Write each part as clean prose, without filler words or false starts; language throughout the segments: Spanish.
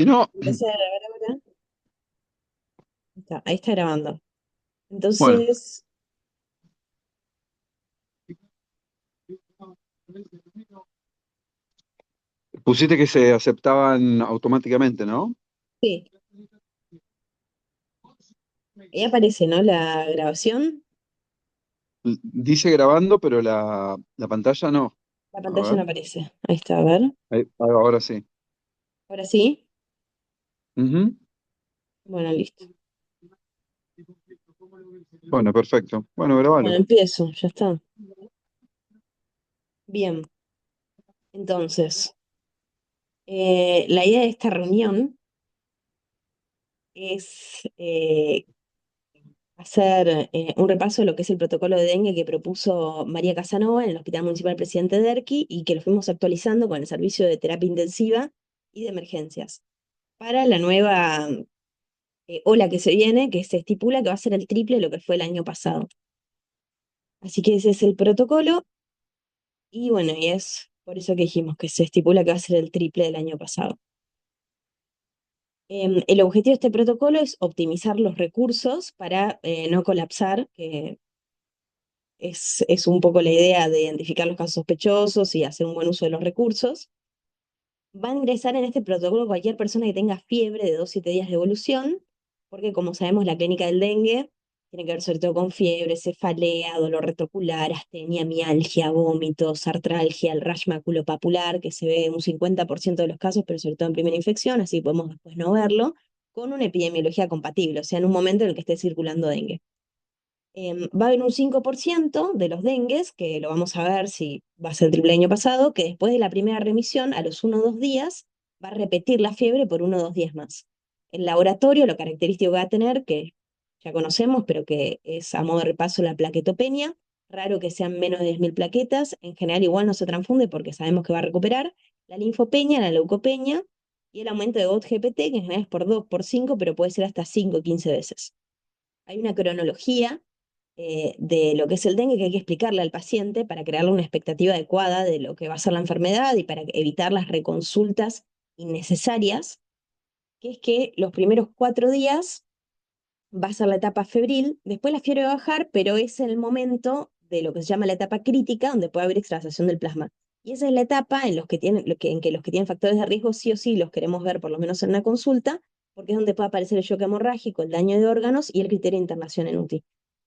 Si no, Empecé a grabar ahora. Ahí está grabando. bueno, Entonces, pusiste que se aceptaban automáticamente, ¿no? sí, ahí aparece, ¿no? La grabación. Dice grabando, pero la pantalla no. La A pantalla ver, no aparece. Ahí está, a ver. ahora sí. Ahora sí. Ujú. Bueno, listo. Bueno, perfecto. Bueno, Bueno, grabalo. empiezo, ya está. Bien, entonces, la idea de esta reunión es hacer un repaso de lo que es el protocolo de dengue que propuso María Casanova en el Hospital Municipal Presidente Derqui y que lo fuimos actualizando con el servicio de terapia intensiva y de emergencias para la nueva ola que se viene, que se estipula que va a ser el triple de lo que fue el año pasado. Así que ese es el protocolo y bueno, y es por eso que dijimos que se estipula que va a ser el triple del año pasado. El objetivo de este protocolo es optimizar los recursos para no colapsar, que es un poco la idea de identificar los casos sospechosos y hacer un buen uso de los recursos. Va a ingresar en este protocolo cualquier persona que tenga fiebre de 2 a 7 días de evolución, porque como sabemos la clínica del dengue tiene que ver sobre todo con fiebre, cefalea, dolor retrocular, astenia, mialgia, vómitos, artralgia, el rash maculopapular, que se ve en un 50% de los casos, pero sobre todo en primera infección, así podemos después no verlo, con una epidemiología compatible, o sea, en un momento en el que esté circulando dengue. Va a haber un 5% de los dengues, que lo vamos a ver si va a ser el triple año pasado, que después de la primera remisión, a los 1 o 2 días, va a repetir la fiebre por 1 o 2 días más. El laboratorio, lo característico que va a tener, que ya conocemos, pero que es a modo de repaso la plaquetopenia, raro que sean menos de 10.000 plaquetas, en general igual no se transfunde porque sabemos que va a recuperar, la linfopenia, la leucopenia y el aumento de GOT-GPT, que en general es por 2, por 5, pero puede ser hasta 5 o 15 veces. Hay una cronología de lo que es el dengue que hay que explicarle al paciente para crearle una expectativa adecuada de lo que va a ser la enfermedad y para evitar las reconsultas innecesarias, que es que los primeros 4 días va a ser la etapa febril, después la fiebre va a bajar, pero es el momento de lo que se llama la etapa crítica, donde puede haber extravasación del plasma. Y esa es la etapa en, los que tienen, en que los que tienen factores de riesgo sí o sí los queremos ver por lo menos en una consulta, porque es donde puede aparecer el shock hemorrágico, el daño de órganos y el criterio de internación en UTI.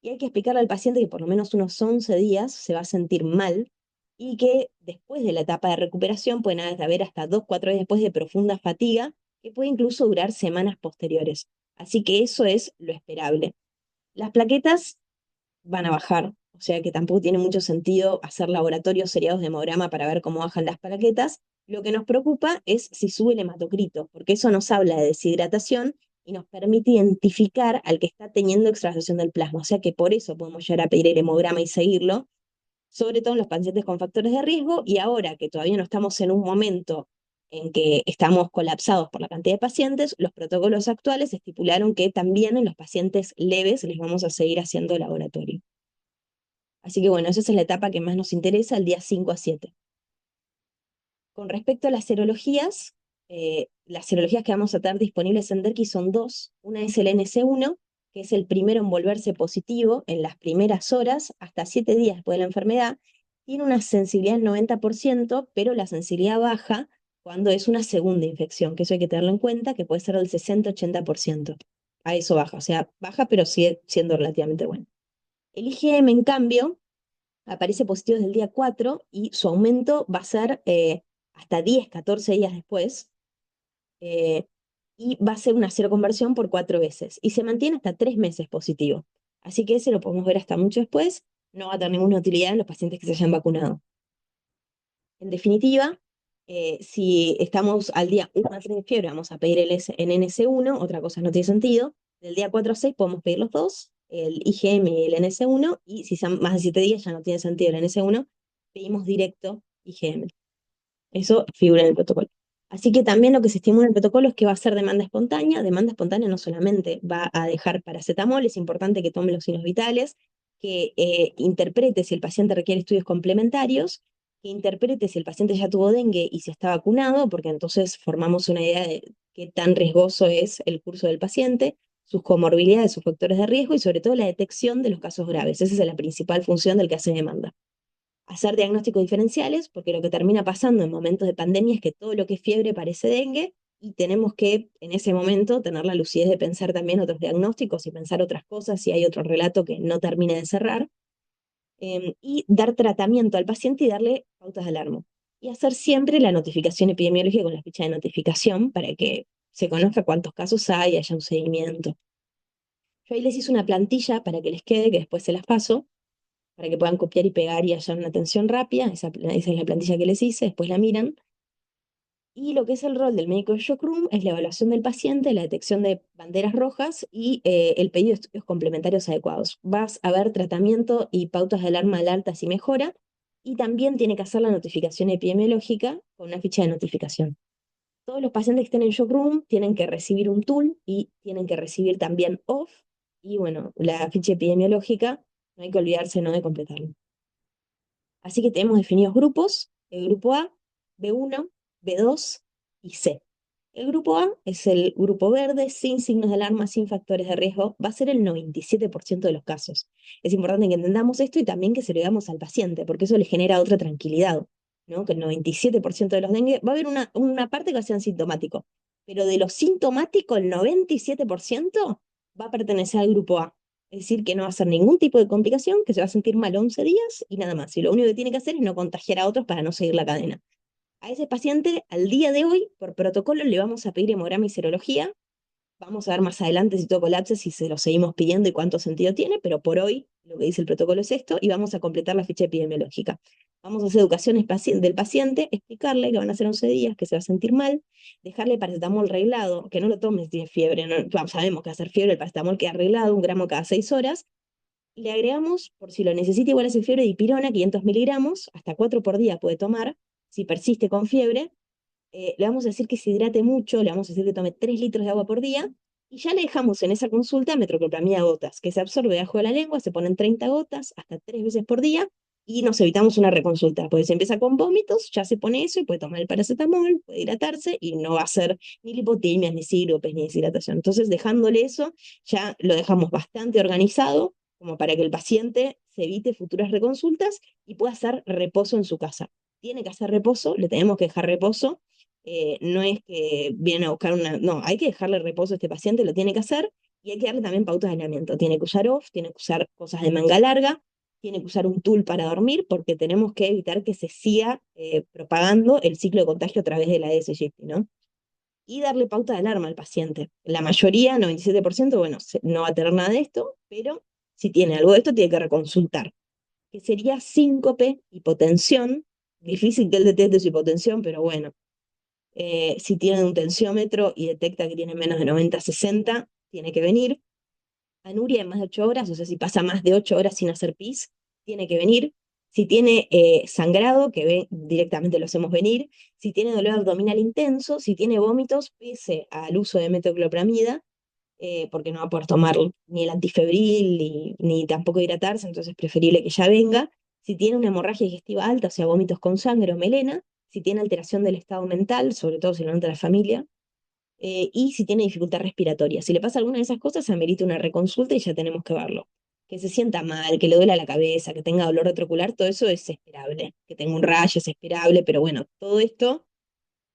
Y hay que explicarle al paciente que por lo menos unos 11 días se va a sentir mal y que después de la etapa de recuperación pueden haber hasta 2, 4 días después de profunda fatiga, que puede incluso durar semanas posteriores. Así que eso es lo esperable. Las plaquetas van a bajar, o sea que tampoco tiene mucho sentido hacer laboratorios seriados de hemograma para ver cómo bajan las plaquetas. Lo que nos preocupa es si sube el hematocrito, porque eso nos habla de deshidratación y nos permite identificar al que está teniendo extravasación del plasma. O sea que por eso podemos llegar a pedir el hemograma y seguirlo, sobre todo en los pacientes con factores de riesgo, y ahora que todavía no estamos en un momento en que estamos colapsados por la cantidad de pacientes, los protocolos actuales estipularon que también en los pacientes leves les vamos a seguir haciendo laboratorio. Así que bueno, esa es la etapa que más nos interesa, el día 5 a 7. Con respecto a las serologías que vamos a tener disponibles en Derqui son dos. Una es el NC1, que es el primero en volverse positivo en las primeras horas, hasta 7 días después de la enfermedad. Tiene una sensibilidad del 90%, pero la sensibilidad baja cuando es una segunda infección, que eso hay que tenerlo en cuenta, que puede ser del 60-80%. A eso baja, o sea, baja, pero sigue siendo relativamente bueno. El IgM, en cambio, aparece positivo desde el día 4 y su aumento va a ser hasta 10, 14 días después, eh, y va a ser una cero conversión por 4 veces y se mantiene hasta 3 meses positivo. Así que ese lo podemos ver hasta mucho después, no va a tener ninguna utilidad en los pacientes que se hayan vacunado. En definitiva, si estamos al día 1 a 3 de fiebre, vamos a pedir el NS1, otra cosa no tiene sentido. Del día 4 a 6 podemos pedir los dos, el IgM y el NS1, y si son más de 7 días ya no tiene sentido el NS1, pedimos directo IgM. Eso figura en el protocolo. Así que también lo que se estimula en el protocolo es que va a ser demanda espontánea. Demanda espontánea no solamente va a dejar paracetamol, es importante que tome los signos vitales, que interprete si el paciente requiere estudios complementarios, que interprete si el paciente ya tuvo dengue y si está vacunado, porque entonces formamos una idea de qué tan riesgoso es el curso del paciente, sus comorbilidades, sus factores de riesgo y sobre todo la detección de los casos graves. Esa es la principal función del que hace demanda. Hacer diagnósticos diferenciales, porque lo que termina pasando en momentos de pandemia es que todo lo que es fiebre parece dengue y tenemos que en ese momento tener la lucidez de pensar también otros diagnósticos y pensar otras cosas si hay otro relato que no termine de cerrar, y dar tratamiento al paciente y darle pautas de alarma. Y hacer siempre la notificación epidemiológica con la ficha de notificación para que se conozca cuántos casos hay, haya un seguimiento. Yo ahí les hice una plantilla para que les quede, que después se las paso, para que puedan copiar y pegar y haya una atención rápida. Esa es la plantilla que les hice, después la miran. Y lo que es el rol del médico de shock room es la evaluación del paciente, la detección de banderas rojas y el pedido de estudios complementarios adecuados. Vas a ver tratamiento y pautas de alarma de alta si mejora, y también tiene que hacer la notificación epidemiológica con una ficha de notificación. Todos los pacientes que estén en shock room tienen que recibir un tool y tienen que recibir también OFF y bueno, la ficha epidemiológica, no hay que olvidarse no de completarlo. Así que tenemos definidos grupos, el grupo A, B1, B2 y C. El grupo A es el grupo verde, sin signos de alarma, sin factores de riesgo. Va a ser el 97% de los casos. Es importante que entendamos esto y también que se lo digamos al paciente, porque eso le genera otra tranquilidad, ¿no? Que el 97% de los dengue, va a haber una parte que va a ser asintomático, pero de los sintomáticos, el 97% va a pertenecer al grupo A. Es decir, que no va a hacer ningún tipo de complicación, que se va a sentir mal 11 días y nada más. Y lo único que tiene que hacer es no contagiar a otros para no seguir la cadena. A ese paciente, al día de hoy, por protocolo, le vamos a pedir hemograma y serología. Vamos a ver más adelante si todo colapsa, si se lo seguimos pidiendo y cuánto sentido tiene, pero por hoy lo que dice el protocolo es esto y vamos a completar la ficha epidemiológica. Vamos a hacer educación del paciente, explicarle que van a ser 11 días, que se va a sentir mal, dejarle paracetamol reglado, que no lo tome si tiene fiebre, no, sabemos que va a hacer fiebre, el paracetamol queda arreglado, 1 gramo cada 6 horas, le agregamos, por si lo necesita, igual hace fiebre, dipirona, 500 miligramos, hasta 4 por día puede tomar, si persiste con fiebre. Le vamos a decir que se hidrate mucho, le vamos a decir que tome 3 litros de agua por día, y ya le dejamos en esa consulta metoclopramida a gotas, que se absorbe debajo de la lengua, se ponen 30 gotas, hasta 3 veces por día, y nos evitamos una reconsulta, porque si empieza con vómitos, ya se pone eso y puede tomar el paracetamol, puede hidratarse, y no va a hacer ni lipotimias, ni síropes, ni deshidratación. Entonces, dejándole eso, ya lo dejamos bastante organizado, como para que el paciente se evite futuras reconsultas y pueda hacer reposo en su casa. Tiene que hacer reposo, le tenemos que dejar reposo, no es que viene a buscar una, no, hay que dejarle reposo a este paciente, lo tiene que hacer, y hay que darle también pautas de aislamiento. Tiene que usar off, tiene que usar cosas de manga larga, tiene que usar un tool para dormir, porque tenemos que evitar que se siga propagando el ciclo de contagio a través de la ADS shifting, ¿no? Y darle pauta de alarma al paciente. La mayoría, 97%, bueno, no va a tener nada de esto, pero si tiene algo de esto, tiene que reconsultar, que sería síncope, hipotensión. Difícil que él detecte su hipotensión, pero bueno, si tiene un tensiómetro y detecta que tiene menos de 90-60, tiene que venir. Anuria de más de 8 horas, o sea, si pasa más de 8 horas sin hacer pis, tiene que venir. Si tiene sangrado, que directamente lo hacemos venir. Si tiene dolor abdominal intenso, si tiene vómitos, pese al uso de metoclopramida, porque no va a poder tomar ni el antifebril ni tampoco hidratarse, entonces es preferible que ya venga. Si tiene una hemorragia digestiva alta, o sea, vómitos con sangre o melena, si tiene alteración del estado mental, sobre todo si lo nota la familia, y si tiene dificultad respiratoria. Si le pasa alguna de esas cosas, amerita una reconsulta y ya tenemos que verlo. Que se sienta mal, que le duela la cabeza, que tenga dolor retrocular, todo eso es esperable. Que tenga un rayo es esperable, pero bueno, todo esto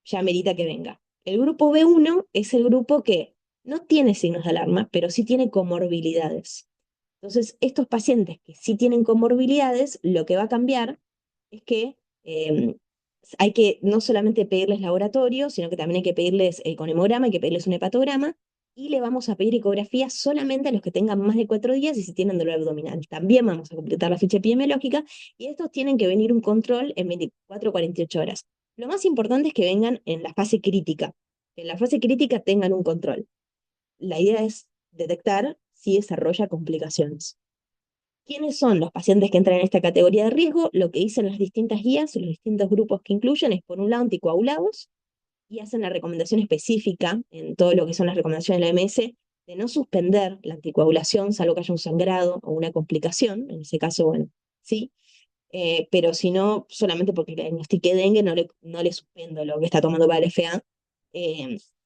ya amerita que venga. El grupo B1 es el grupo que no tiene signos de alarma, pero sí tiene comorbilidades. Entonces, estos pacientes que sí tienen comorbilidades, lo que va a cambiar es que hay que no solamente pedirles laboratorio, sino que también hay que pedirles con hemograma, hay que pedirles un hepatograma, y le vamos a pedir ecografía solamente a los que tengan más de 4 días y si tienen dolor abdominal. También vamos a completar la ficha epidemiológica y estos tienen que venir un control en 24 o 48 horas. Lo más importante es que vengan en la fase crítica, que en la fase crítica tengan un control. La idea es detectar si desarrolla complicaciones. ¿Quiénes son los pacientes que entran en esta categoría de riesgo? Lo que dicen las distintas guías, los distintos grupos que incluyen es, por un lado, anticoagulados, y hacen la recomendación específica en todo lo que son las recomendaciones de la OMS de no suspender la anticoagulación, salvo que haya un sangrado o una complicación. En ese caso, bueno, sí, pero si no, solamente porque le diagnostiqué dengue, no le suspendo lo que está tomando para el FA,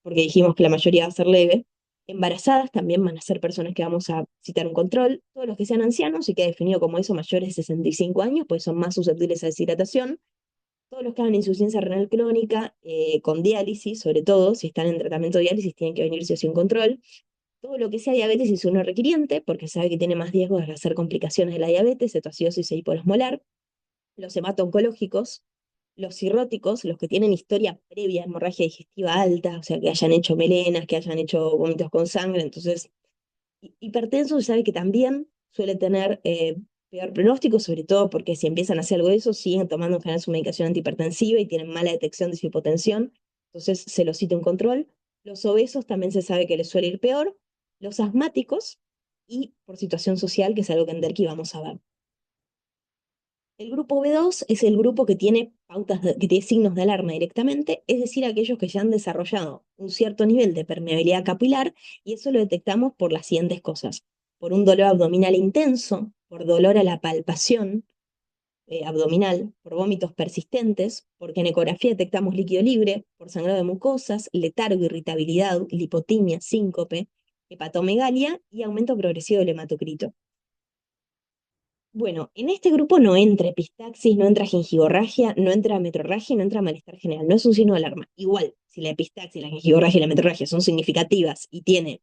porque dijimos que la mayoría va a ser leve. Embarazadas también van a ser personas que vamos a citar un control. Todos los que sean ancianos y que definido como eso mayores de 65 años, pues son más susceptibles a deshidratación. Todos los que hagan insuficiencia renal crónica con diálisis, sobre todo, si están en tratamiento de diálisis, tienen que venir sí o sí en control. Todo lo que sea diabetes es uno requiriente, porque sabe que tiene más riesgo de hacer complicaciones de la diabetes, cetoacidosis e hiperosmolar. Los hemato-oncológicos, los cirróticos, los que tienen historia previa de hemorragia digestiva alta, o sea, que hayan hecho melenas, que hayan hecho vómitos con sangre, entonces, hipertenso se sabe que también suele tener peor pronóstico, sobre todo porque si empiezan a hacer algo de eso, siguen tomando en general su medicación antihipertensiva y tienen mala detección de su hipotensión, entonces se los cita un control. Los obesos también se sabe que les suele ir peor, los asmáticos y por situación social, que es algo que en Derqui vamos a ver. El grupo B2 es el grupo que tiene que tiene signos de alarma directamente, es decir, aquellos que ya han desarrollado un cierto nivel de permeabilidad capilar, y eso lo detectamos por las siguientes cosas: por un dolor abdominal intenso, por dolor a la palpación abdominal, por vómitos persistentes, porque en ecografía detectamos líquido libre, por sangrado de mucosas, letargo, irritabilidad, lipotimia, síncope, hepatomegalia y aumento progresivo del hematocrito. Bueno, en este grupo no entra epistaxis, no entra gingivomorragia, no entra metrorragia y no entra malestar general. No es un signo de alarma. Igual, si la epistaxis, la gingivomorragia y la metrorragia son significativas y tiene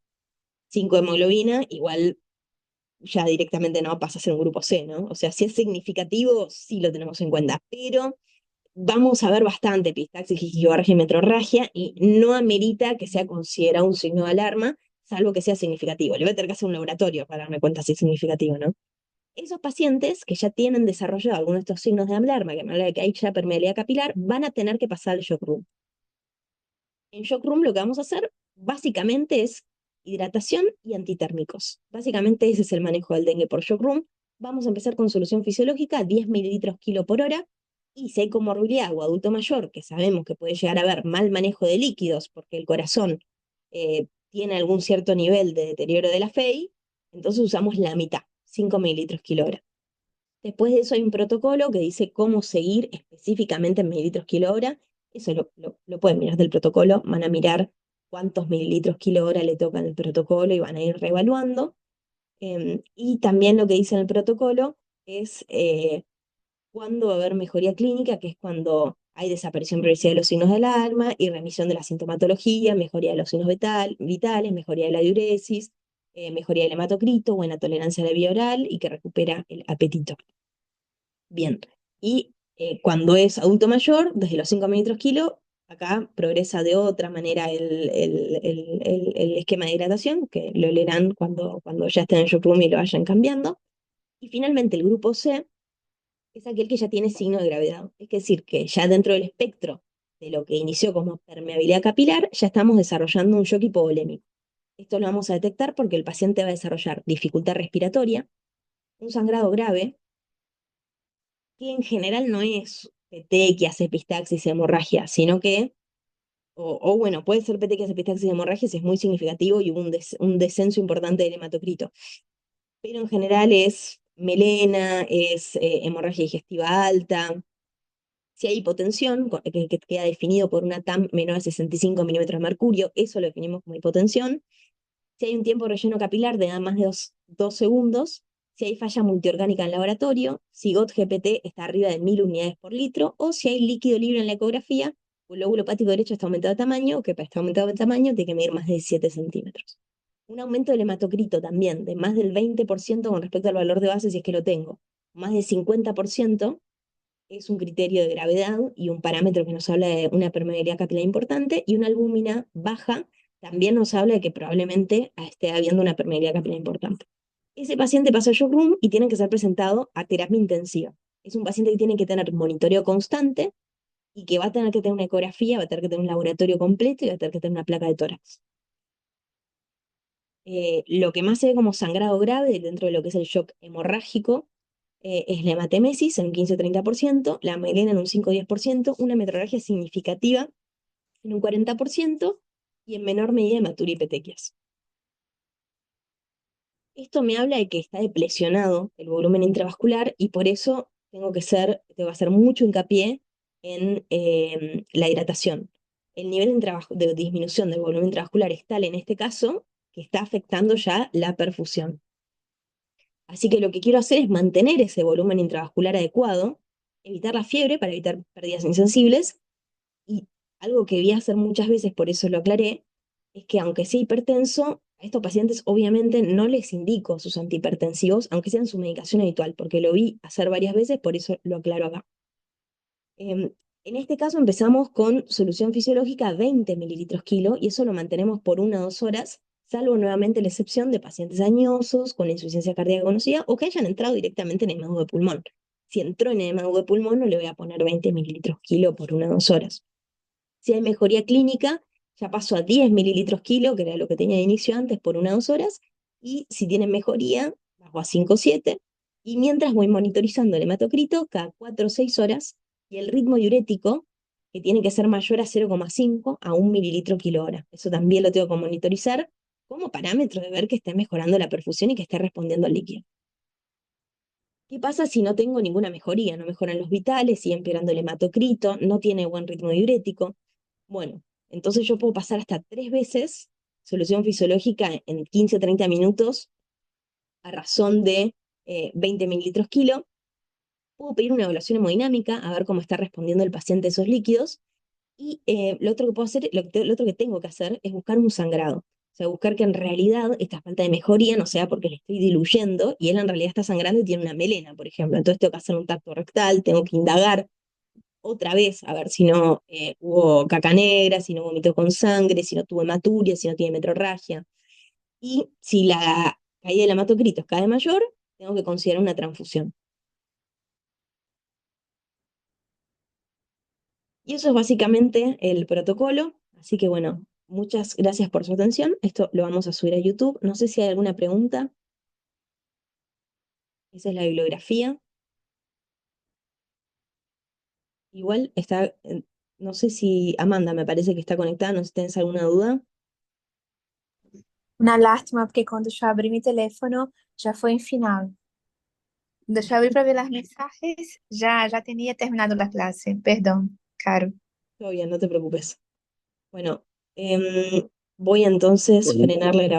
5 de hemoglobina, igual ya directamente no pasa a ser un grupo C, ¿no? O sea, si es significativo, sí lo tenemos en cuenta, pero vamos a ver bastante epistaxis, gingivomorragia y metrorragia y no amerita que sea considerado un signo de alarma, salvo que sea significativo. Le voy a tener que hacer un laboratorio para darme cuenta si es significativo, ¿no? Esos pacientes que ya tienen desarrollado algunos de estos signos de alarma, que me habla de que hay ya permeabilidad capilar, van a tener que pasar al shock room. En shock room lo que vamos a hacer básicamente es hidratación y antitérmicos. Básicamente ese es el manejo del dengue por shock room. Vamos a empezar con solución fisiológica, 10 mililitros kilo por hora. Y si hay comorbilidad o adulto mayor, que sabemos que puede llegar a haber mal manejo de líquidos porque el corazón tiene algún cierto nivel de deterioro de la FEI, entonces usamos la mitad, 5 mililitros kilo hora. Después de eso hay un protocolo que dice cómo seguir específicamente en mililitros kilo hora. Eso lo pueden mirar del protocolo, van a mirar cuántos mililitros kilo hora le tocan el protocolo y van a ir reevaluando. Y también lo que dice en el protocolo es cuándo va a haber mejoría clínica, que es cuando hay desaparición progresiva de los signos de alarma y remisión de la sintomatología, mejoría de los signos vitales, mejoría de la diuresis, mejoría del hematocrito, buena tolerancia a la vía oral y que recupera el apetito. Bien, y cuando es adulto mayor, desde los 5 mililitros kilo, acá progresa de otra manera el esquema de hidratación, que lo leerán cuando ya estén en shock room y lo vayan cambiando. Y finalmente el grupo C es aquel que ya tiene signo de gravedad, es decir, que ya dentro del espectro de lo que inició como permeabilidad capilar, ya estamos desarrollando un shock hipovolémico. Esto lo vamos a detectar porque el paciente va a desarrollar dificultad respiratoria, un sangrado grave, que en general no es petequias, epistaxis, hemorragia, sino que, o bueno, puede ser petequias, epistaxis, hemorragia si es muy significativo y hubo un descenso importante del hematocrito. Pero en general es melena, es hemorragia digestiva alta. Si hay hipotensión, que queda definido por una TAM menor a 65 milímetros de mercurio, eso lo definimos como hipotensión. Si hay un tiempo de relleno capilar de nada más de 2 segundos, si hay falla multiorgánica en laboratorio, si GOT-GPT está arriba de 1000 unidades por litro, o si hay líquido libre en la ecografía, o el lóbulo hepático derecho está aumentado de tamaño, o que para estar aumentado de tamaño tiene que medir más de 7 centímetros. Un aumento del hematocrito también, de más del 20% con respecto al valor de base, si es que lo tengo. Más del 50% es un criterio de gravedad y un parámetro que nos habla de una permeabilidad capilar importante, y una albúmina baja también nos habla de que probablemente esté habiendo una permeabilidad capilar importante. Ese paciente pasa a shock room y tiene que ser presentado a terapia intensiva. Es un paciente que tiene que tener monitoreo constante y que va a tener que tener una ecografía, va a tener que tener un laboratorio completo y va a tener que tener una placa de tórax. Lo que más se ve como sangrado grave dentro de lo que es el shock hemorrágico es la hematemesis en un 15-30%, la melena en un 5-10%, una metrorragia significativa en un 40% y en menor medida hematuria y petequias. Esto me habla de que está deplesionado el volumen intravascular y por eso tengo que hacer mucho hincapié en la hidratación. el nivel de disminución del volumen intravascular es tal en este caso que está afectando ya la perfusión. Así que lo que quiero hacer es mantener ese volumen intravascular adecuado, evitar la fiebre para evitar pérdidas insensibles y algo que vi hacer muchas veces, por eso lo aclaré, es que aunque sea hipertenso, a estos pacientes obviamente no les indico sus antihipertensivos, aunque sean su medicación habitual, porque lo vi hacer varias veces, por eso lo aclaro acá. En este caso empezamos con solución fisiológica 20 mililitros kilo y eso lo mantenemos por 1 o 2 horas, salvo nuevamente la excepción de pacientes añosos con insuficiencia cardíaca conocida o que hayan entrado directamente en edema de pulmón. Si entró en edema de pulmón no le voy a poner 20 mililitros kilo por 1 o 2 horas. Si hay mejoría clínica, ya paso a 10 mililitros kilo, que era lo que tenía de inicio antes, por 1 o 2 horas. Y si tienen mejoría, bajo a 5 o 7. Y mientras voy monitorizando el hematocrito cada 4 o 6 horas y el ritmo diurético, que tiene que ser mayor a 0,5 a 1 mililitro kilo hora. Eso también lo tengo que monitorizar como parámetro de ver que esté mejorando la perfusión y que esté respondiendo al líquido. ¿Qué pasa si no tengo ninguna mejoría? No mejoran los vitales, sigue empeorando el hematocrito, no tiene buen ritmo diurético. Bueno, entonces yo puedo pasar hasta 3 veces solución fisiológica en 15 o 30 minutos a razón de 20 mililitros kilo. Puedo pedir una evaluación hemodinámica a ver cómo está respondiendo el paciente a esos líquidos. Y lo otro que puedo hacer, lo otro que tengo que hacer es buscar un sangrado. O sea, buscar que en realidad esta falta de mejoría no sea porque le estoy diluyendo y él en realidad está sangrando y tiene una melena, por ejemplo. Entonces tengo que hacer un tacto rectal, tengo que indagar otra vez, a ver si no hubo caca negra, si no vomitó con sangre, si no tuvo hematuria, si no tiene metrorragia. Y si la caída del hematocrito es cada vez mayor, tengo que considerar una transfusión. Y eso es básicamente el protocolo. Así que bueno, muchas gracias por su atención. Esto lo vamos a subir a YouTube. No sé si hay alguna pregunta. Esa es la bibliografía. Igual está, no sé si Amanda me parece que está conectada, no sé si tienes alguna duda. Una lástima, porque quando eu abri meu teléfono já foi em final. Quando eu abri para ver as mensagens, já tinha terminado a classe. Perdão, Caro. Todo bien, no te preocupes. Bueno, voy a entonces Bueno, frenar la grabación.